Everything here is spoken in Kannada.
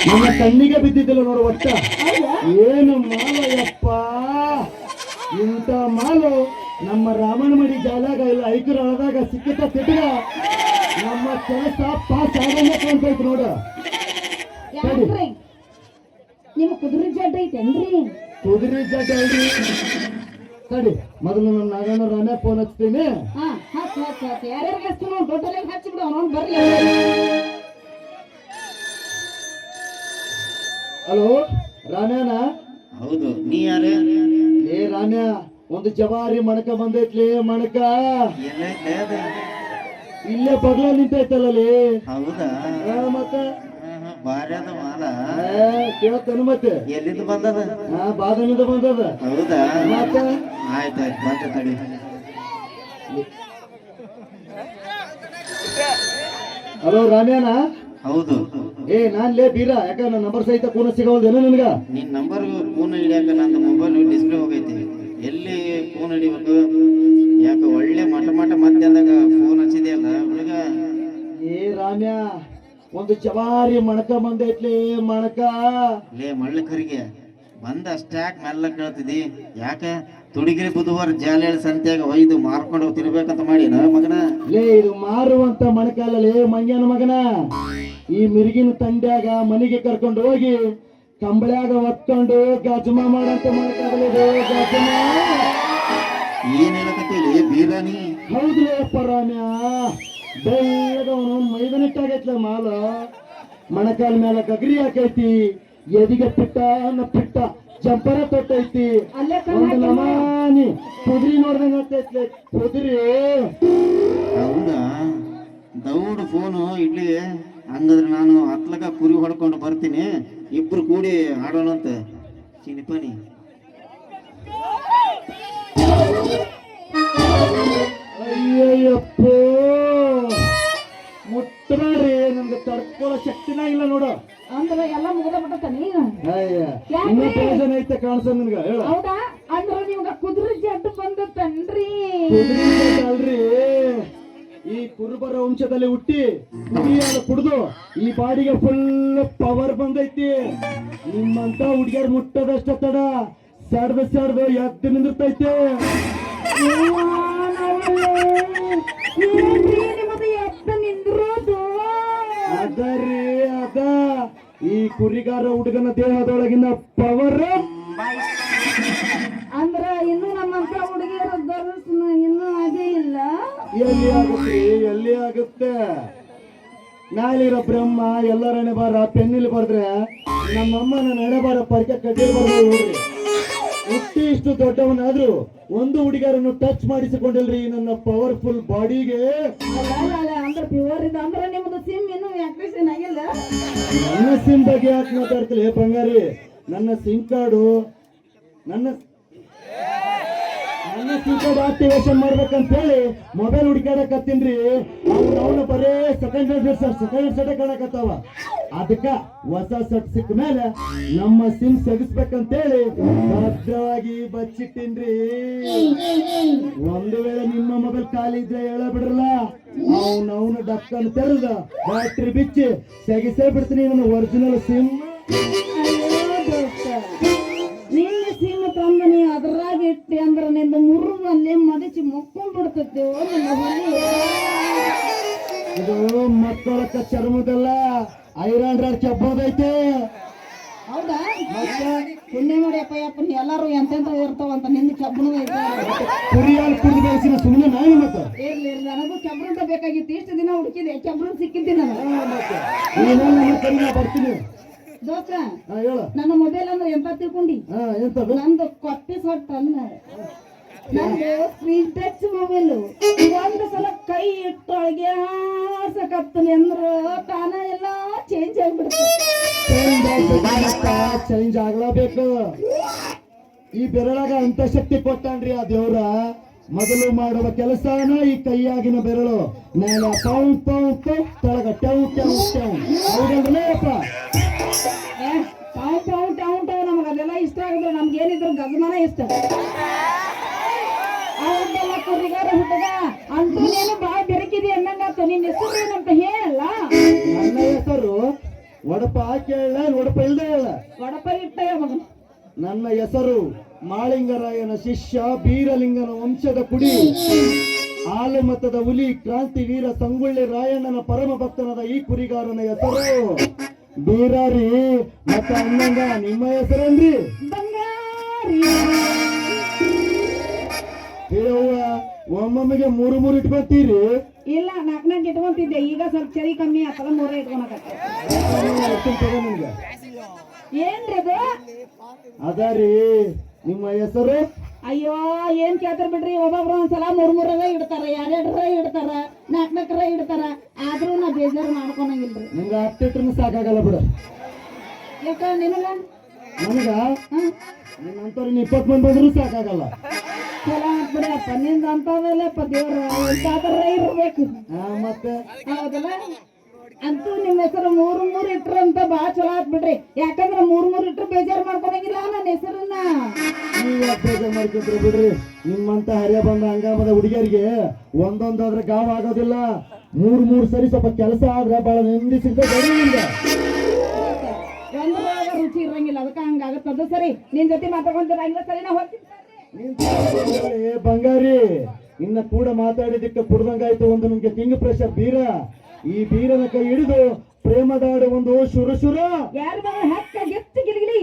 ನಮ್ಮ ಕಣ್ಣಿಗೆ ಬಿದ್ದಿದ್ದಿಲ್ಲ ನೋಡು ಒಟ್ಟ. ಏನು ಮಾಲಯ್ಯಪ್ಪ, ಇಂಥ ಮಾಲು ನಮ್ಮ ರಾಮನಮಡಿ ಜಾಲಾಗ ಇಲ್ಲ ಐಕರ ಒಳದಾಗ ಸಿಕ್ಕಿತ ತಿಟ್ಗ ನಮ್ಮ ಕೆಲಸ ಪಾಸ್ ಆಗಂಗ ಕಾಣ್ತೈತಿ ನೋಡ. ನಿಮ್ ಕುದುರೆ ಜಡ್ಡ ಐತೇನ್ರಿ? ಕುದುರೆ ಜಡ್ಡ ಐತಿ. ಸರಿ, ಮೊದಲು ನನ್ನ ನಾಗಣ್ಣ ರಾಮೇ ಫೋನ್ ಹಚ್ತೀನಿ. ಯಾರ್ಯಾರಿಗೆ ಹಚ್ತೀನಿ ಟೋಟಲ್ ಹಚ್ಚಿಬಿಡು, ಅವನು ಬರ್ಲಿ. ಹಲೋ ರಾಮ್ಯಾನ? ಹೌದು, ನೀ ಯಾರೇ? ಏ ರಾಮ್ಯಾ, ಒಂದು ಜವಾರಿ ಮಣಕ ಬಂದೈತ್ಲಿ. ಮಣಕ ಇಲ್ಲೇ ಬಗ್ಲ ನಿಂತೈತಲ್ಲೇ. ಹೌದಾ? ಮತ್ತ ಬಾರಿ ಅದ ಮಾಲ. ಕೇಳ್ತಾನ ಮತ್ತೆ ಎಲ್ಲಿಂದ ಬಂದದ? ಬಾದಾಮಿಂದ ಬಂದದ. ಹೌದಾ? ಮತ್ತ ಆಯ್ತಾಯ್ತು, ಬಂದ ತಡಿ. ಹಲೋ ರಾಮ್ಯಾನ? ಹೌದು. ನಾನ್ ಲೇ ಬೀರ, ಯಾಕ ನನ್ನ ನಂಬರ್ ಸಹಿತ ಕೂನ ಸಿಗವಲ್ದೇನೋ ನಿನ್ಗ? ನಿನ್ ನಂಬರ್ ಫೋನ್ ಹಿಡಿಯಾಕ ನಂದು ಮೊಬೈಲ್ ಡಿಸ್ಪ್ಲೇ ಹೋಗೈತಿ. ಎಲ್ಲಿ ಫೋನ್ ಹಿಡಿಬೇಕು? ಯಾಕ ಒಳ್ಳೆ ಮಠ ಮಧ್ಯಾಹ್ನದಾಗ ಫೋನ್ ಹಚ್ಚಿದೆಯಲ್ಲ ಹುಡುಗ. ರಾಮ್ಯಾ, ಒಂದು ಜವಾರಿ ಮಣಕ ಬಂದೈತ್ಲಿ. ಮಣಕ ಲೇ ಮಳ್ಳಕರಿಗೆ ಬಂದ ಅಷ್ಟ್ಯಾಕ್ ಮೆಲ್ಲ ಕೇಳ್ತಿದಿ? ಯಾಕ ತುಡಿಗಿರಿ ಬುಧವಾರ ಜಾಲ ಸಂತ್ಯಾಗ ಒಯ್ದು ಮಾರ್ಕೊಂಡು ತಿರ್ಬೇಕಂತ ಮಾಡಿನ ಮಗನ? ಲೇ, ಇದು ಮಾರುವಂತ ಮಣಕ ಅಲ್ಲಲೇ ಮಂಗ್ಯನ ಮಗನ. ಈ ಮಿರ್ಗಿನ ತಂಡ್ಯಾಗ ಮನೆಗೆ ಕರ್ಕೊಂಡು ಹೋಗಿ ಕಂಬಳ್ಯಾಗ ಹೊತ್ಕೊಂಡು ಗಜಮ ಮಾಡಂತ ಮಣಕ ಆಗಲಿದೆ. ಗಜಮ ಏನ್ ಹೇಳಕತ್ತೀಲಿ ಬೀರಾನಿ? ಹೌದ್ರಿ ಅಪ್ಪ ರಾಮ್ಯಾ, ಬೆಳ್ಳದವನು ಮೈದನಿಟ್ಟಾಗೈತ್ಲ ಮಾಲ. ಮಣಕಾಲ ಮೇಲೆ ಗಗರಿ ಹಾಕೈತಿ, ಎದಿಗೆ ಪಿಟ್ಟ ಜಂಪರ ತೊಟ್ಟೈತಿ. ಒಂದು ನಮಾನಿ ಕುದುರಿ ನೋಡ್ದಂಗ ಆಗ್ತೈತ್ಲೆ ಕುದುರಿ. ಹೌದಾ? ದೌಡ್ ಫೋನು ಇಡ್ಲಿ. ಹಂಗಂದ್ರೆ ನಾನು ಹತ್ಲಕ ಕುರಿ ಹೊಡ್ಕೊಂಡು ಬರ್ತೀನಿ, ಇಬ್ರು ಕೂಡಿ ಆಡೋಣಂತ. ಚಿನಿಪನಿ ಅಯ್ಯಯ್ಯಪ್ಪ, ಮುಟ್ಟಬೇಡ್ರಿ, ನಮ್ಗೆ ತಡ್ಕೊಳ್ಳೋ ಶಕ್ತಿನ ಇಲ್ಲ ನೋಡು. ಅಂದ್ರೆ ಎಲ್ಲ ಮುಗಿದ ಬಿಟ್ಟತಾನೆ. ಇನ್ನೂ ಟೆನ್ಷನ್ ಐತೆ ಕಾಣಿಸ ನಿನ್ಗ. ಹೇಳ. ಹೌದಾ? ಅಂದ್ರೆ ನಿಮ್ಗ ಕುದುರೆ ಜಡ್ಡು ಬಂದತ್ತನ್ರಿ? ಅಲ್ರಿ, ಈ ಕುರುಬರ ವಂಶದಲ್ಲಿ ಹುಟ್ಟಿ ಕುಡಿಯಾಲ ಕುಡ್ದು ಈ ಬಾಡಿಗೆ ಫುಲ್ ಪವರ್ ಬಂದೈತಿ. ನಿಮ್ಮಂತ ಹುಡುಗಿಯರ್ ಮುಟ್ಟದಷ್ಟ ತಡ ಸಡ್ದು ಎದ್ದು ನಿಂದಿರ್ತೈತಿ. ಅದರಿ ಅದ ಈ ಕುರಿಗಾರ ಹುಡುಗನ ದೇಹದೊಳಗಿನ ಪವರ್. ಅಂದ್ರ ಇನ್ನು ನಮ್ಮಂತ ಹುಡುಗಿಯರ ದರ್ಶನ ಇನ್ನೂ ಅದೇ ಇಲ್ಲ. ಎಲ್ಲಿ ಆಗುತ್ತೆ? ನಾಳಿರೋ ಬ್ರಹ್ಮ ಎಲ್ಲರ ಹಣೆ ಬಾರ ಪೆನ್ನಿಲ್ ಬರ್ದ್ರೆ ನಮ್ಮಮ್ಮ ನನ್ನ ಹಣೆ ಬಾರ ಪರಿಕೆ ಕಡ್ಡಿಲ್ ಬರ್ಬೋದು ನೋಡ್ರಿ. ಹುಟ್ಟಿ ಇಷ್ಟು ದೊಡ್ಡವನಾದ್ರು ಒಂದು ಹುಡುಗಿಯರನ್ನು ಟಚ್ ಮಾಡಿಸಿಕೊಂಡಿಲ್ರಿ ನನ್ನ ಪವರ್ಫುಲ್ ಬಾಡಿಗೆ. ಅಂದ್ರೆ ಪ್ಯೂರ್ ಇದೆ. ಅಂದ್ರೆ ನಿಮ್ದು ಸಿಮ್ ಇನ್ನೂ ಆಕ್ಟಿವೇಶನ್ ಆಗಿಲ್ಲ? ನನ್ನ ಸಿಮ್ ಬಗ್ಗೆ ಯಾಕೆ ಮಾತಾಡ್ತಿಲ್ಲ ಬಂಗಾರಿ? ನನ್ನ sim card sim card activation ಮಾಡ್ಬೇಕಂತ ಹೇಳಿ ಮೊಬೈಲ್ ಹುಡುಕಾಡಕತ್ತೀನ್ರಿ. ಅವ್ನ ಬರೇ ಸೆಕೆಂಡ್ ಸೆಟ್ ಕಾಣಕತ್ತಾವ. ಅದಕ್ಕ ಹೊಸ ಸೆಟ್ ಸಿಕ್ಕ ಮೇಲೆ ನಮ್ಮ ಸಿಮ್ ತೆಗಿಸ್ಬೇಕಂತೇಳಿ ಭದ್ರವಾಗಿ ಬಚ್ಚಿಟ್ಟಿನ್ರಿ. ಒಂದು ವೇಳೆ ನಿಮ್ಮ ಮೊಬೈಲ್ ಖಾಲಿ ಇದ್ರೆ ಹೇಳ ಬಿಡ್ರಲ್ಲ, ಅವನು ಡಕ್ಕನ್ನು ತೆರೆದ ಬ್ಯಾಟ್ರಿ ಬಿಚ್ಚಿ ತೆಗಿಸೇ ಬಿಡ್ತೀನಿ ನನ್ನ ಒರಿಜಿನಲ್ ಸಿಮ್. ನಿನ್ನ ಸಿಮ್ ತಂದನಿ ಅದ್ರಾಗ ಇಟ್ಟಿ ಅಂದ್ರ ನಿಂದ ಮುರುಗಲ್ಲಿ ಮದಚಿ ಮುಕ್ಕೊಂಡ್ ಬಿಡ್ತೈತಿ. ಇದು ಮಕ್ಕಳಕ್ಕ ಚರ್ಮದಲ್ಲ, ಐರನ್ ರಾಡ್ ಚಪ್ಪದೈತೆ. ಹೌದಾ? ಪುಣ್ಯ ಮಾಡಿಯಪ್ಪ ಯಪ್ಪ, ಎಲ್ಲಾರು ಎಂತೆಂತ ಇರ್ತಾವಂತ ನಿನ್ನ ಕಬ್ಬಣದ ಐತೆ. ಕುರಿಯಾಲ್ ಕುಡಿದು ಬೆಳೆಸಿನ ಸುಮ್ಮನೆ ನಾನು ಮತ್ತೆ ಇರ್ಲಿ ನನಗೂ ಕೆಬ್ರಂತ ಬೇಕಾಗಿತ್ತು. ಇಷ್ಟು ದಿನ ಹುಡುಕಿದೆ, ಕೆಬ್ರನ್ ಸಿಕ್ಕಿದ್ದಿ ಬರ್ತೀನಿ. ದೋಸ್ತ, ಹೇಳ. ನನ್ನ ಮೊಬೈಲ್ ಅಂದ್ರೆ ಎಂತ ತಿಳ್ಕೊಂಡಿ? ನಂದು ಕೊಟ್ಟಿ ಸೊಟ್ಟ ನಂದು ಸ್ಕ್ರೀನ್ ಟಚ್ ಮೊಬೈಲ್. ಒಂದು ಸಲ ಕೈ ಇಟ್ಟೊಳಗೆ ಸಕತ್ತನಿ ಅಂದ್ರ ತಾನ ಎಲ್ಲ ಚೇಂಜ್ ಆಗ್ಬಿಡುತ್ತೆ. ಚೇಂಜ್ ಆಗ್ಲೇಬೇಕು. ಈ ಬೆರಳಾಗ ಅಂತ ಶಕ್ತಿ ಕೊಟ್ಟಾನ್ರಿ ಆ ದೇವ್ರ. ಮೊದಲು ಮಾಡುವ ಕೆಲಸನ ಈ ಕೈಯಾಗಿನ ಬೆರಳು ಮೇಲೆ ಪೌಂ ಪೌಂ ಪೌ ತಳಗ ಟೌ ಟೌ ಟೌ. ಹೌದಲ್ರಪ್ಪ? ಟೌ ಟೌ ಟೌ ಟೌ ನಮಗ ಅದೆಲ್ಲ ಇಷ್ಟ ಆಗಿದ್ರೆ ನಮ್ಗೆ ಏನಿದ್ರು ಗಜಮಾನ ಇಷ್ಟ. ಅವನ್ನೆಲ್ಲ ಕುರಿಗಾರ ಹುಟ್ಟದ ಅಂತೂ ನೀನು ಬಾಳ ಬೆರಕಿದೆ ಅನ್ನಂಗಾತು. ನಿನ್ನ ಹೆಸರು ಏನಂತ ಹೇಳಲ್ಲ? ನನ್ನ ಹೆಸರು ಒಡಪ ಹಾಕಿ ಹೇಳ ಒಡಪ ಇಲ್ದೇ ಹೇಳ. ಒಡಪ ಇಟ್ಟ ಮಗ. ನನ್ನ ಹೆಸರು ಮಾಳಿಂಗರಾಯನ ಶಿಷ್ಯ ಬೀರಲಿಂಗನ ವಂಶದ ಕುಡಿ, ಹಾಲು ಮತದ ಹುಲಿ, ಕ್ರಾಂತಿ ವೀರ ಸಂಗೊಳ್ಳಿ ರಾಯಣ್ಣನ ಪರಮ ಭಕ್ತನಾದ ಈ ಕುರಿಗಾರನ ಹೆಸರು ಬೀರಾರಿ. ಮತ್ತ ಅನ್ನಂಗ ನಿಮ್ಮ ಹೆಸರೇನ್ರಿ? ಬಂಗಾರಿ. ಒಮ್ಮೊಮ್ಮೆಗೆ ಮೂರು ಇಟ್ಕೊತೀರಿ? ಇಲ್ಲ, ನಾಲ್ಕು ಇಟ್ಕೊಂತಿದ್ದೆ. ಈಗ ಸ್ವಲ್ಪ ಚಳಿ ಕಮ್ಮಿ ಆತಲ್ಲ, 3 ಇಟ್ಕೊಳಕತ್ತೆ. ನಿಮ್ಗೆ ಏನ್ರಿ ಅದು? ಅದಾರಿ ನಿಮ್ಮ ಹೆಸರು? ಅಯ್ಯೋ ಏನ್ ಕೇಳ್ತಾರ ಬಿಡ್ರಿ. ಒಬ್ಬೊಬ್ರು ಒಂದ್ಸಲ 3 ಇಡ್ತಾರ, 2 ಇಡ್ತಾರ, 4 ಇಡ್ತಾರ. ಆದ್ರೂ ನಾ ಬೇಜಾರು ಮಾಡ್ಕೊಳಂಗಿಲ್ರಿ. ನಿಮ್ಗೆ 10 ಸಾಕಾಗಲ್ಲ ಬಿಡ. ಯಾಕ ನಿನಗ? ನನಗ ನಿನ್ನಂತವ್ರು 20 ಮಂದಿ ಬಂದ್ರು ಸಾಕಾಗಲ್ಲ. ಚಲೋ ಬಿಡಪ್ಪ, ನಿಂದ ಅಂತದಲ್ಲಪ್ಪ. ದೇವ್ರ ಇರ್ಬೇಕು. ಮತ್ತೆ ಹೌದಲ್ಲ? ಅಂತೂ ನಿಮ್ಮ ಹೆಸರು 3 ಇಟ್ರಂತ ಬಾಳ ಚಲೋ ಆತ್ ಬಿಡ್ರಿ. ಯಾಕಂದ್ರ 3 ಇಟ್ರು ಬೇಜಾರು ಮಾಡ್ಕೊಳಂಗಿಲ್ಲ ನನ್ನ ಹೆಸರನ್ನ. ನೀವ್ ಯಾಕೆ ಬೇಜಾರು ಮಾಡ್ಕೊಂಡ್ರಿ ಬಿಡ್ರಿ. ನಿಮ್ಮಂತ ಹರಿಯ ಬಂದ ಹಂಗಾಮದ ಹುಡುಗಿಯರಿಗೆ ಒಂದೊಂದಾದ್ರೆ ಗಾವ್ ಆಗೋದಿಲ್ಲ. 3 ಸರಿ ಸ್ವಲ್ಪ ಕೆಲಸ ಆದ್ರೆ ಬಹಳ ನೆಮ್ಮದಿ ಸಿಗ್ತದೆ. ಒಂದ್ರಾಗ ರುಚಿ ಇರಂಗಿಲ್ಲ, ಅದಕ್ಕ ಹಂಗಾಗತ್ತದ. ಸರಿ, ನಿನ್ ಜೊತೆ ಮಾತಾಡ್ಕೊಂತೀರ ಇಲ್ಲ? ಸರಿ, ನಾ ಹೋಗ್ತೀನಿ. ಬಂಗಾರಿ, ಇನ್ನ ಕೂಡ ಮಾತಾಡಿದಕ್ಕೆ ಕುಡ್ದಂಗಾಯ್ತು ಒಂದು ನಿಮ್ಗೆ ಕಿಂಗ್ ಪ್ರೆಷರ್ ಬೀರ. ಈ ಬೀರನ ಕೈ ಹಿಡಿದು ಪ್ರೇಮದಾಡು ಒಂದು ಶುರು ಯಾರ ಹಕ್ಕ ಗೆತ್ತು ಗಿಲಿಗಿಲಿ